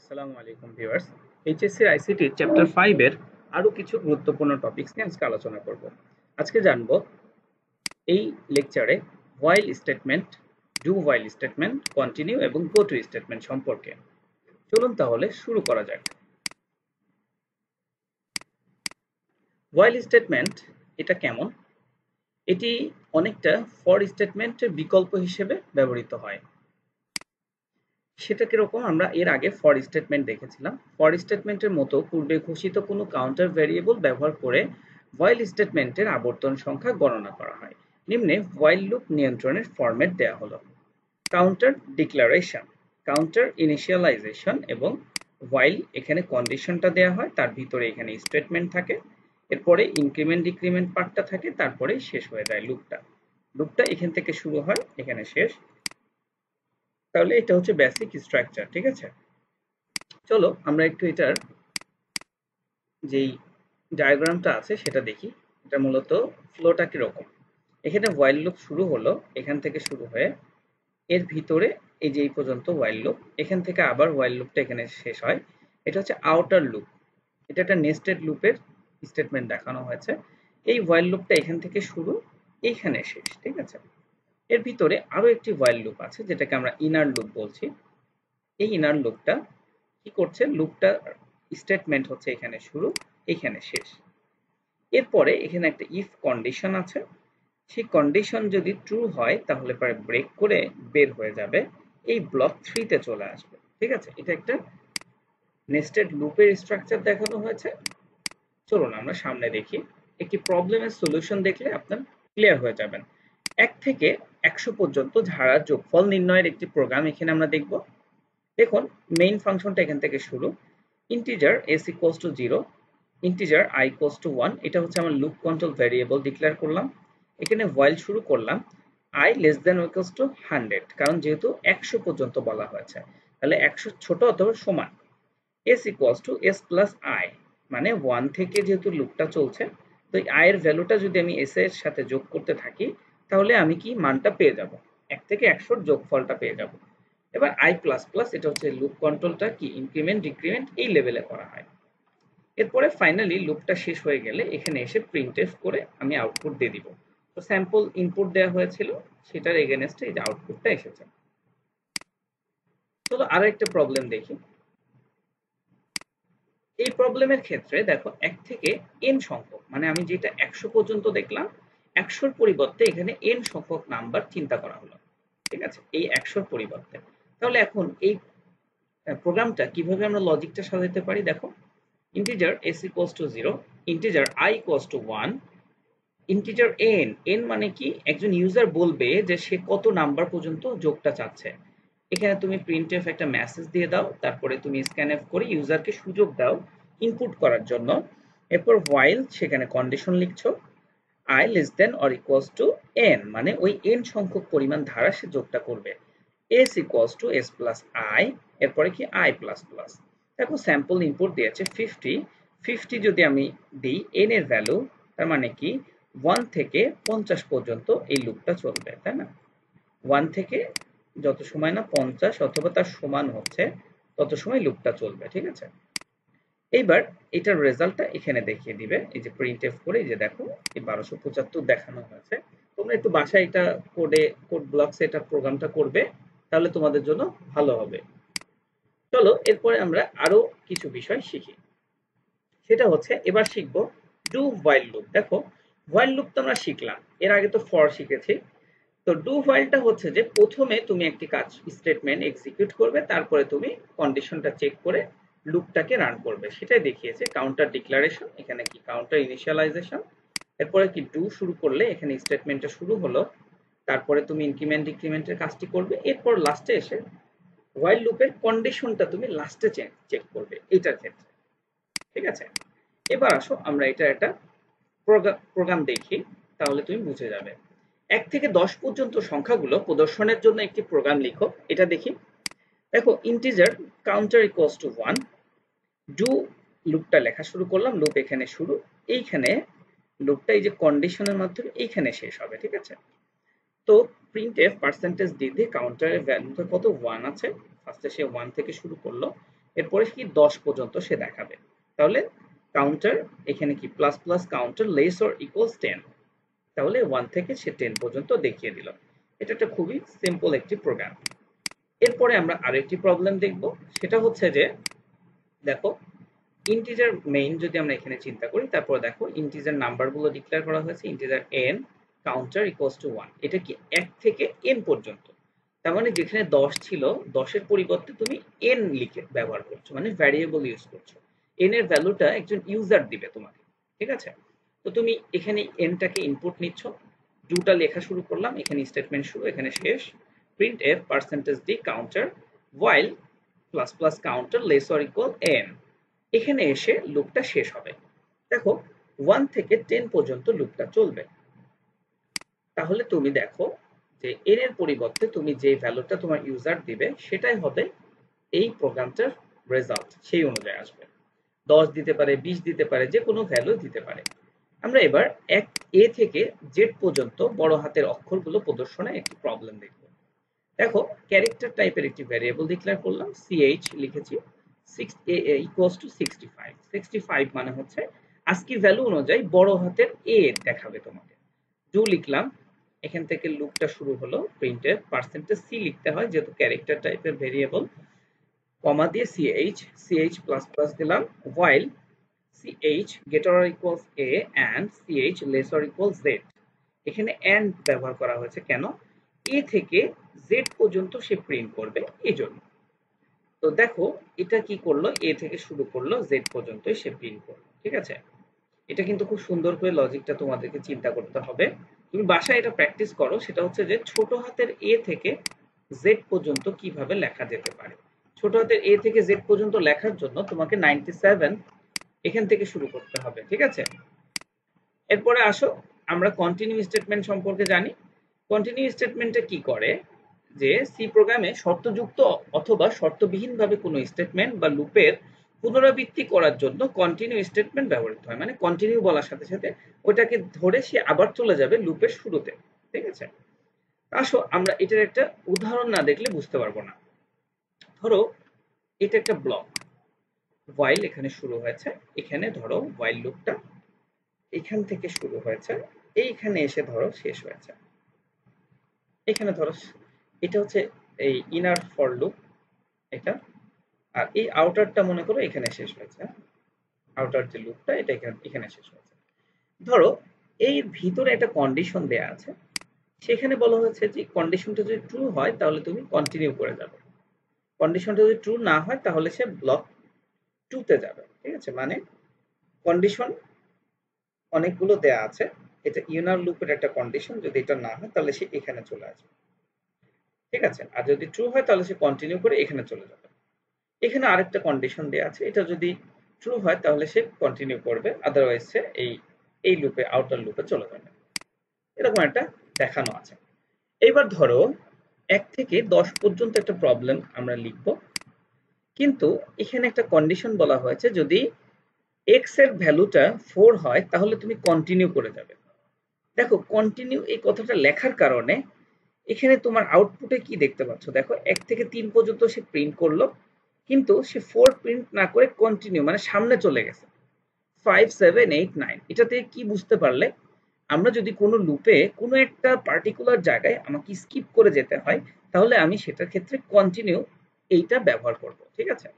আসসালামু আলাইকুম viewers. এইচএসসির ICT chapter 5 এর আরো কিছু গুরুত্বপূর্ণ টপিকস নিয়ে আজকে আলোচনা করব। আজকে জানব এই লেকচারে while statement, do while statement, continue এবং গো টু স্টেটমেন্ট সম্পর্কে। চলুন তাহলে শুরু করা যাক। হোয়াইল স্টেটমেন্ট এটা কেমন? এটি অনেকটা ফর স্টেটমেন্টের বিকল্প হিসেবে ব্যবহৃত হয়। সেটা কিরকম? আমরা এর আগে ফর স্টেটমেন্ট দেখেছিলাম। ফর স্টেটমেন্টের মতো পূর্বে ঘোষিত কোনো কাউন্টার ভ্যারিয়েবল ব্যবহার করে হোয়াইল স্টেটমেন্টের আবর্তন সংখ্যা গণনা করা হয়। নিম্নে হোয়াইল লুপ নিয়ন্ত্রণের ফরম্যাট দেওয়া হলো। কাউন্টার ডিক্লারেশন, কাউন্টার ইনিশিয়ালাইজেশন এবং হোয়াইল এখানে কন্ডিশনটা দেওয়া হয়, তার ভিতরে এখানে স্টেটমেন্ট থাকে, এরপরে ইনক্রিমেন্ট ডিক্রিমেন্ট পার্টটা থাকে, তারপরে শেষ হয়ে যায় লুপটা। লুপটা এখান থেকে শুরু হয়, এখানে শেষ। তাহলে এটা হচ্ছে বেসিক স্ট্রাকচার, ঠিক আছে? চলো আমরা একটু এটার যেই ডায়াগ্রামটা আছে সেটা দেখি। এটা মূলত ফ্লোটা কিরকম। এখানে হোয়াইল লুপ শুরু হলো, এখান থেকে শুরু হয়ে এর ভিতরে এই যে এই পর্যন্ত হোয়াইল লুপ, এখান থেকে আবার হোয়াইল লুপটা এখানে শেষ হয়। এটা হচ্ছে আউটার লুপ। এটা একটা নেস্টেড লুপের স্টেটমেন্ট দেখানো হয়েছে। এই হোয়াইল লুপটা এখান থেকে শুরু, এইখানে শেষ, ঠিক আছে? এর ভিতরে আরো একটি হোয়াইল লুপ আছে যেটাকে আমরা ইনার লুপ বলছি। এই ইনার লুপটা কি করছে? লুপটা স্টেটমেন্ট হচ্ছে এখানে শুরু, এখানে শেষ। এরপরে এখানে একটা ইফ কন্ডিশন আছে। সেই কন্ডিশন যদি ট্রু হয় তাহলে পরে ব্রেক করে বের হয়ে যাবে, এই ব্লক 3 তে চলে আসবে, ঠিক আছে? এটা একটা নেস্টেড লুপের স্ট্রাকচার দেখানো হয়েছে। চলুন আমরা সামনে দেখি। একটি প্রবলেমের সলিউশন দেখলে আপনার ক্লিয়ার হয়ে যাবেন। 1 থেকে 100 পর্যন্ত ধারার যোগফল নির্ণয়ের একটি প্রোগ্রাম এখানে আমরা দেখব। দেখুন মেইন ফাংশনটা এখান থেকে শুরু। Integer s equals to 0, integer i equals to 1, এটা হচ্ছে আমার লুপ কন্ট্রোল ভ্যারিয়েবল ডিক্লেয়ার করলাম। এখানে হোয়াইল শুরু করলাম i less than or equals to 100, কারণ যেহেতু 100 পর্যন্ত বলা হয়েছে, তাহলে 100 ছোট অথবা সমান। s equals to s plus i, মানে 1 থেকে যেহেতু লুপটা চলছে, তো i এর ভ্যালুটা যদি আমি s এর সাথে যোগ করতে থাকি তাহলে আমি কি মানটা পেয়ে যাব, 1 থেকে 100 এর যোগফলটা পেয়ে যাব। এবার i++, এটা হচ্ছে লুপ কন্ট্রোলটা কি ইনক্রিমেন্ট ডিক্রিমেন্ট এই লেভেলে করা হয়। এরপরে ফাইনালি লুপটা শেষ হয়ে গেলে এখানে এসে প্রিন্টএফ করে আমি আউটপুট দিয়ে দিব। তো স্যাম্পল ইনপুট দেওয়া হয়েছিল, সেটার এগেইনস্টে এই যে আউটপুটটা এসেছে। চলো আরো একটা প্রবলেম দেখি। এই প্রবলেমের ক্ষেত্রে দেখো 1 থেকে n সংখ্যক, মানে আমি যেটা 100 পর্যন্ত দেখলাম, 100 এর পরিবর্তে এখানে n সংখ্যক নাম্বার চিন্তা করা হলো, ঠিক আছে? এই 100 এর পরিবর্তে। তাহলে এখন এই প্রোগ্রামটা কিভাবে আমরা লজিকটা সাজাতে পারি? দেখো, integer s equals to 0, integer i equals to 1, integer n, n মানে কি? একজন ইউজার বলবে যে সে কত নাম্বার পর্যন্ত যোগটা চাচ্ছে। এখানে তুমি printf একটা মেসেজ দিয়ে দাও, তারপরে তুমি scanf করে ইউজারকে সুযোগ দাও ইনপুট করার জন্য। এরপর while সেখানে কন্ডিশন লিখছো i less than or equals to n, মানে ওই n সংখ্যক পরিমাণ ধারা সে যোগটা করবে। s equals to s plus i, এরপরে কি i plus plus। দেখো স্যাম্পল ইনপুট দিয়েছে 50, 50 যদি আমি দিই n এর ভ্যালু, তার মানে কি 1 থেকে 50 পর্যন্ত এই লুপটা চলবে, তাই না? 1 থেকে যত সময় না 50 অথবা তার সমান হচ্ছে তত সময় লুপটা চলবে, ঠিক আছে? এইবার এটার রেজাল্টটা এখানে দেখিয়ে দিবে, এই যে প্রিন্টএফ করে, এই যে দেখো এই 1275 দেখানো হয়েছে। তোমরা একটু বাসায় এটা কোড ব্লকসে এটা প্রোগ্রামটা করবে, তাহলে তোমাদের জন্য ভালো হবে। চলো এরপরে আমরা আরো কিছু বিষয় শিখি। সেটা হচ্ছে এবার শিখবো ডু হোয়াইল লুপ। দেখো হোয়াইল লুপ তো আমরা শিখলাম, এর আগে তো ফর শিখেছি। তো ডু হোয়াইলটা হচ্ছে যে প্রথমে তুমি একটি কাজ স্টেটমেন্ট এক্সিকিউট করবে, তারপরে তুমি কন্ডিশনটা চেক করে লুপটাকে রান করবে, সেটাই দেখিয়েছে। কাউন্টার ডিক্লারেশন, এখানে কি কাউন্টার ইনিশিয়ালাইজেশন, এরপরে কি ডু শুরু করলে এখানে স্টেটমেন্টটা শুরু হলো, তারপরে তুমি ইনক্রিমেন্ট ডিক্রিমেন্টের কাজটি করবে, এরপর লাস্টে এসে হোয়াইল লুপের কন্ডিশনটা তুমি লাস্টে চেক করবে এটার ক্ষেত্রে, ঠিক আছে? এবার আসো আমরা এটা একটা প্রোগ্রাম দেখি, তাহলে তুমি বুঝে যাবে। 1 থেকে 10 পর্যন্ত সংখ্যাগুলো প্রদর্শনের জন্য একটি প্রোগ্রাম লিখো, এটা দেখি। দেখো integer counter equals to 1, do লুপটা লেখা শুরু করলাম, লুপ এখানে শুরু, এইখানে লুপটা এই যে কন্ডিশনের মাধ্যমে এইখানে শেষ হবে, ঠিক আছে? তো printf %d দিয়ে কাউন্টারের ভ্যালুটা কত 1 আছে, ফার্স্টে সে 1 থেকে শুরু করলো, এরপরে কি 10 পর্যন্ত সে দেখাবে। তাহলে কাউন্টার এখানে কি plus plus counter less or equals 10, তাহলে 1 থেকে সে 10 পর্যন্ত দেখিয়ে দিল। এটা একটা খুবই সিম্পল একটি প্রোগ্রাম। এরপরে আমরা আরেকটি প্রবলেম দেখব, সেটা হচ্ছে যে দেখো ইন্টিজার মেইন যদি আমরা এখানে চিন্তা করি, তারপর দেখো ইন্টিজার নাম্বারগুলো ডিক্লেয়ার করা হয়েছে, integer n counter equals to 1, এটা কি 1 থেকে n পর্যন্ত। তার মানে যেখানে 10 ছিল 10 এর পরিবর্তে তুমি n লিখে ব্যবহার করছো, মানে ভ্যারিয়েবল ইউজ করছো। n এর ভ্যালুটা একজন ইউজার দিবে তোমাকে, ঠিক আছে। তো তুমি এখানে n টাকে ইনপুট নিচ্ছ, দুটা লেখা শুরু করলাম, এখানে স্টেটমেন্ট শুরু এখানে শেষ, print F %d counter while plus plus counter less or equal n, এখানে এসে লুপটা শেষ হবে। দেখো 1 থেকে 10 পর্যন্ত লুপটা চলবে। তাহলে তুমি দেখো যে n এর পরিবর্তে তুমি যে ভ্যালুটা তোমার ইউজার দিবে সেটাই হবে এই প্রোগ্রামটার রেজাল্ট, সেই অনুযায়ী আসবে। 10 দিতে পারে, 20 দিতে পারে, যে কোনো ভ্যালু দিতে পারে। আমরা এবার a থেকে z পর্যন্ত বড় হাতের অক্ষরগুলো প্রদর্শনের একটি প্রবলেম দেখব। দেখো ক্যারেক্টার টাইপের একটি ভ্যারিয়েবল ডিক্লেয়ার করলাম, ch লিখেছি 6 ইকুয়ালস টু 65। 65 মানে হচ্ছে আজকি ভ্যালু অনুযায়ী বড় হাতের a দেখাবে তোমাকে। ডু লিখলাম, এখান থেকে লুপটা শুরু হলো, প্রিন্টের %c লিখতে হয় যেহেতু ক্যারেক্টার টাইপের ভেরিয়েবল, কমা দিয়ে ch প্লাস প্লাস দিলাম, while ch greater or equals a and ch less or equals z, এখানে and ব্যবহার করা হয়েছে কেন, a থেকে z পর্যন্ত সে প্রিন্ট করবে এই জন্য। তো দেখো এটা কি করলো, a থেকে শুরু করলো z পর্যন্ত সে প্রিন্ট করলো, ঠিক আছে। এটা কিন্তু খুব সুন্দর করে লজিকটা তোমাদেরকে চিন্তা করতে হবে, তুমি বাসায় এটা প্র্যাকটিস করো। সেটা হচ্ছে যে ছোট হাতের a থেকে z পর্যন্ত কিভাবে লেখা যেতে পারে। ছোট হাতের a থেকে z পর্যন্ত লেখার জন্য তোমাকে 97 এখান থেকে শুরু করতে হবে, ঠিক আছে। এরপরে আসো আমরা কন্টিনিউ স্টেটমেন্ট সম্পর্কে জানি। কন্টিনিউ স্টেটমেন্টে কি করে, যে সি প্রোগ্রামে শর্তযুক্ত অথবা শর্তবিহীনভাবে কোনো স্টেটমেন্ট বা লুপের পুনরাবৃত্তি করার জন্য কন্টিনিউ স্টেটমেন্ট ব্যবহৃত হয়। মানে কন্টিনিউ বলার সাথে সাথে ওটাকে ধরে সে আবার চলে যাবে লুপের শুরুতে, ঠিক আছে। আসো আমরা এটার একটা উদাহরণ না দেখলে বুঝতে পারবো না। ধরো এটা একটা ব্লক, while এখানে শুরু হয়েছে, এখানে ধরো while লুপটা এখান থেকে শুরু হয়েছে, এইখানে এসে ধরো শেষ হয়েছে। এখানে ধরো এটা হচ্ছে এই ইনার ফর লুপ এটা, আর এই আউটারটা মনে করো এখানে শেষ হয়েছে, আউটার যে লুপটা এটা এখানে শেষ হয়েছে। ধরো এই ভিতরে একটা কন্ডিশন দেয়া আছে, সেখানে বলা হয়েছে যে কন্ডিশনটা যদি ট্রু হয় তাহলে তুমি কন্টিনিউ করে যাবে, কন্ডিশনটা যদি ট্রু না হয় তাহলে সে ব্লক 2 তে যাবে, ঠিক আছে। মানে কন্ডিশন অনেকগুলো দেয়া আছে, এটা ইনার লুপের একটা কন্ডিশন, যদি এটা না হয় তাহলে সে এখানে চলে আসবে, ঠিক আছে। আর যদি ট্রু হয় তাহলে সে কন্টিনিউ করে এখানে চলে যাবে। এখানে আরেকটা কন্ডিশন দেয়া আছে, এটা যদি ট্রু হয় তাহলে সে কন্টিনিউ করবে, আদারওয়াইজ সে এই লুপে আউটার লুপে চলে যাবে, এরকম একটা দেখানো আছে। এবার ধরো 1 থেকে 10 পর্যন্ত একটা প্রবলেম আমরা লিখব, কিন্তু এখানে একটা কন্ডিশন বলা হয়েছে যদি x এর ভ্যালুটা 4 হয় তাহলে তুমি কন্টিনিউ করে যাবে। দেখো কন্টিনিউ এই কথাটা লেখার কারণে এখানে তোমার আউটপুটে কি দেখতে পাচ্ছ, দেখো 1 থেকে 3 পর্যন্ত সে প্রিন্ট করলো, কিন্তু সে 4 প্রিন্ট না করে কন্টিনিউ মানে সামনে চলে গেছে 5 7 8 9। এটা থেকে কি বুঝতে পারলে, আমরা যদি কোনো লুপে কোনো একটা পার্টিকুলার জায়গায় আমাকে স্কিপ করে যেতে হয় তাহলে আমি সেটার ক্ষেত্রে কন্টিনিউ এইটা ব্যবহার করব, ঠিক আছে।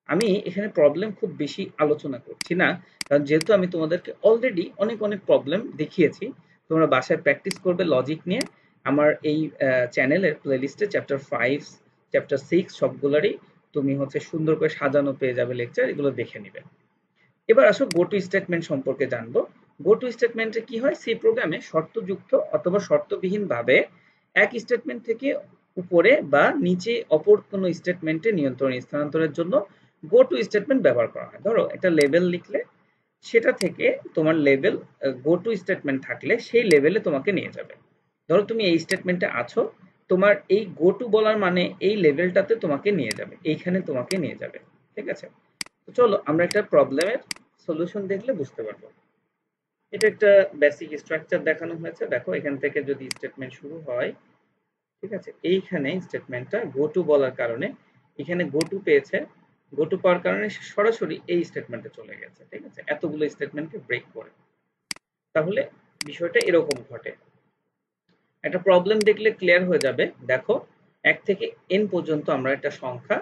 আমি এখানে প্রবলেম খুব বেশি আলোচনা করছি না, কারণ যেহেতু আমি তোমাদেরকে অলরেডি অনেক অনেক প্রবলেম দেখিয়েছি, তোমরা বাসায় প্র্যাকটিস করবে লজিক নিয়ে। আমার এই চ্যানেলের প্লেলিস্টে চ্যাপ্টার 5 চ্যাপ্টার 6 সবগুলোরই তুমি হচ্ছে সুন্দর করে সাজানো পেয়ে যাবে লেকচার, এগুলো দেখে নিবে। এবার আসো গো টু স্টেটমেন্ট সম্পর্কে জানবো। গো টু স্টেটমেন্টে কি হয়, সি প্রোগ্রামে শর্তযুক্ত অথবা শর্তবিহীন ভাবে এক স্টেটমেন্ট থেকে উপরে বা নিচে অপর কোনো স্টেটমেন্টে নিয়ন্ত্রণ স্থানান্তরের জন্য গো টু স্টেটমেন্ট ব্যবহার করা হয়। ধরো একটা লেভেল লিখলে, সেটা থেকে তোমার লেভেল গো টু স্টেটমেন্ট থাকলে সেই লেভেলে তোমাকে নিয়ে যাবে। ধরো তুমি এই স্টেটমেন্টে আছো, তোমার এই গো টু বলার মানে এই লেভেলটাতে তোমাকে নিয়ে যাবে, এইখানে তোমাকে নিয়ে যাবে, ঠিক আছে। তো চলো আমরা একটা প্রবলেমের সলিউশন দেখলে বুঝতে পারবো। এটা একটা বেসিক স্ট্রাকচার দেখানো হয়েছে, দেখো এখান থেকে যদি স্টেটমেন্ট শুরু হয়, ঠিক আছে, এইখানে স্টেটমেন্টটা গো টু বলার কারণে এখানে গো টু পেয়েছে, গো টু পাওয়ার কারণে সে সরাসরি এই স্টেটমেন্টে চলে গেছে, ঠিক আছে, এতগুলো স্টেটমেন্টকে ব্রেক করে। তাহলে বিষয়টা এরকম ঘটে। একটা প্রবলেম দেখলে ক্লিয়ার হয়ে যাবে। দেখো 1 থেকে n পর্যন্ত আমরা একটা সংখ্যা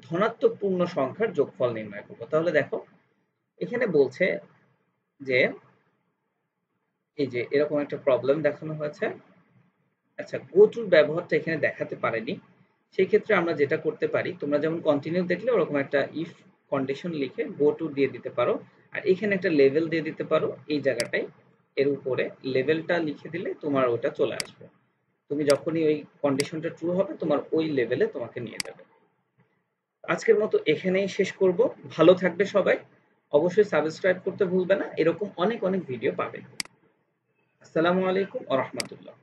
ধনাত্মক পূর্ণ সংখ্যার যোগফল নির্ণয় করব। তাহলে দেখো এখানে বলছে যে এই যে এরকম একটা প্রবলেম দেখানো হয়েছে। আচ্ছা, গো টুর ব্যবহারটা এখানে দেখাতে পারেনি। সেই ক্ষেত্রে আমরা যেটা করতে পারি, তোমরা যেমন কন্টিনিউ দেখলে ওরকম একটা ইফ কন্ডিশন লিখে গো টু দিয়ে দিতে পারো। আর এখানে একটা লেভেল দিয়ে দিতে পারো এই জায়গাটায়, এর উপরে লেভেলটা লিখে দিলে তোমার ওটা চলে আসবে। তুমি যখনই ওই কন্ডিশনটা ট্রু হবে তোমার ওই লেভেলে তোমাকে নিয়ে যাবে। আজকের মতো এখানেই শেষ করব। ভালো থাকবে সবাই। অবশ্যই সাবস্ক্রাইব করতে ভুলবে না, এরকম অনেক অনেক ভিডিও পাবে। আসসালামু আলাইকুম ওয়া রাহমাতুল্লাহ।